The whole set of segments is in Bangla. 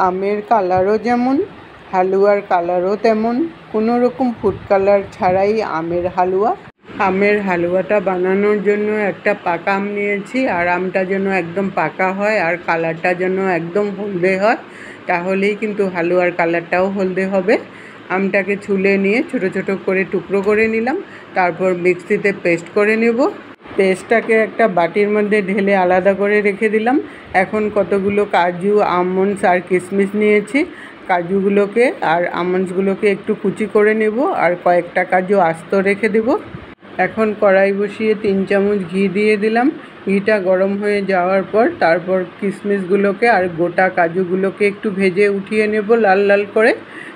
আমের কালারও যেমন, হালুয়ার কালারও তেমন, কোনো রকম ফুড কালার ছাড়াই আমের হালুয়া। আমের হালুয়াটা বানানোর জন্য একটা পাকা আম নিয়েছি, আর আমটা যেন একদম পাকা হয় আর কালারটা যেন একদম হলদে হয়, তাহলেই কিন্তু হালুয়ার কালারটাও হলদে হবে। আমটাকে ছুলে নিয়ে ছোট ছোট করে টুকরো করে নিলাম, তারপর মিক্সিতে পেস্ট করে নেব। পেস্টটাকে একটা বাটির মধ্যে ঢেলে আলাদা করে রেখে দিলাম। এখন কতগুলো কাজু, আমন্ডস আর কিশমিশ নিয়েছি। কাজুগুলোকে আর আমন্ডসগুলোকে একটু কুচি করে নেব, আর কয়েকটা কাজু আস্ত রেখে দেব। এখন কড়াই বসিয়ে 3 চামচ ঘি দিয়ে দিলাম। ঘিটা গরম হয়ে যাওয়ার পর তারপর কিশমিশগুলোকে আর গোটা কাজুগুলোকে একটু ভেজে উঠিয়ে নেব লাল লাল করে,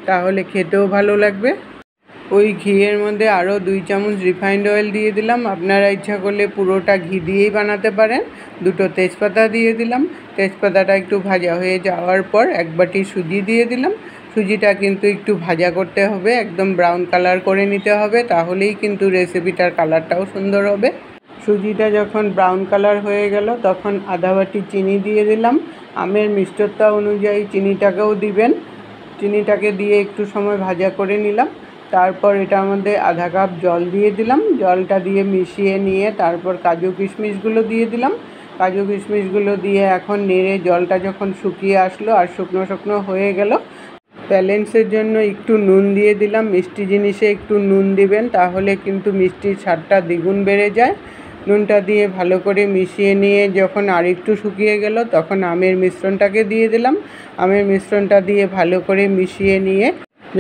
তাহলে খেতেও ভালো লাগবে। ওই ঘিয়ের মধ্যে আরও 2 চামচ রিফাইন্ড অয়েল দিয়ে দিলাম। আপনারা ইচ্ছা করলে পুরোটা ঘি দিয়েই বানাতে পারেন। 2টো তেজপাতা দিয়ে দিলাম। তেজপাতাটা একটু ভাজা হয়ে যাওয়ার পর 1 বাটি সুজি দিয়ে দিলাম। সুজিটা কিন্তু একটু ভাজা করতে হবে, একদম ব্রাউন কালার করে নিতে হবে, তাহলেই কিন্তু রেসিপিটার কালারটাও সুন্দর হবে। সুজিটা যখন ব্রাউন কালার হয়ে গেল তখন আধা বাটি চিনি দিয়ে দিলাম। আমের মিষ্টতা অনুযায়ী চিনিটাকেও দিবেন। চিনিটাকে দিয়ে একটু সময় ভাজা করে নিলাম। তারপর এটার মধ্যে আধা কাপ জল দিয়ে দিলাম। জলটা দিয়ে মিশিয়ে নিয়ে তারপর কাজু কিশমিশগুলো দিয়ে দিলাম। কাজু কিশমিশগুলো দিয়ে এখন নেড়ে জলটা যখন শুকিয়ে আসলো আর শুকনো শুকনো হয়ে গেল, ব্যালেন্সের জন্য একটু নুন দিয়ে দিলাম। মিষ্টি জিনিসে একটু নুন দিবেন, তাহলে কিন্তু মিষ্টির স্বাদটা দ্বিগুণ বেড়ে যায়। নুনটা দিয়ে ভালো করে মিশিয়ে নিয়ে যখন আরেকটু শুকিয়ে গেল তখন আমের মিশ্রণটাকে দিয়ে দিলাম। আমের মিশ্রণটা দিয়ে ভালো করে মিশিয়ে নিয়ে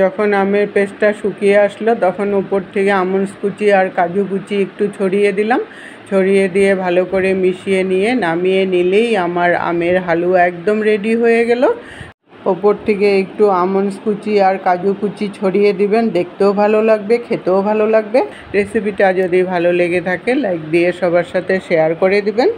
যখন আমের পেস্টটা শুকিয়ে আসলো তখন উপর থেকে আমন্ডস কুচি আর কাজু কুচি একটু ছড়িয়ে দিলাম। ছড়িয়ে দিয়ে ভালো করে মিশিয়ে নিয়ে নামিয়ে নিলেই আমার আমের হালুয়া একদম রেডি হয়ে গেল। ওপর থেকে একটু আমন্ডস কুচি আর কাজু কুচি ছড়িয়ে দিবেন, দেখতেও ভালো লাগবে, খেতেও ভালো লাগবে। রেসিপিটা যদি ভালো লেগে থাকে লাইক দিয়ে সবার সাথে শেয়ার করে দিবেন।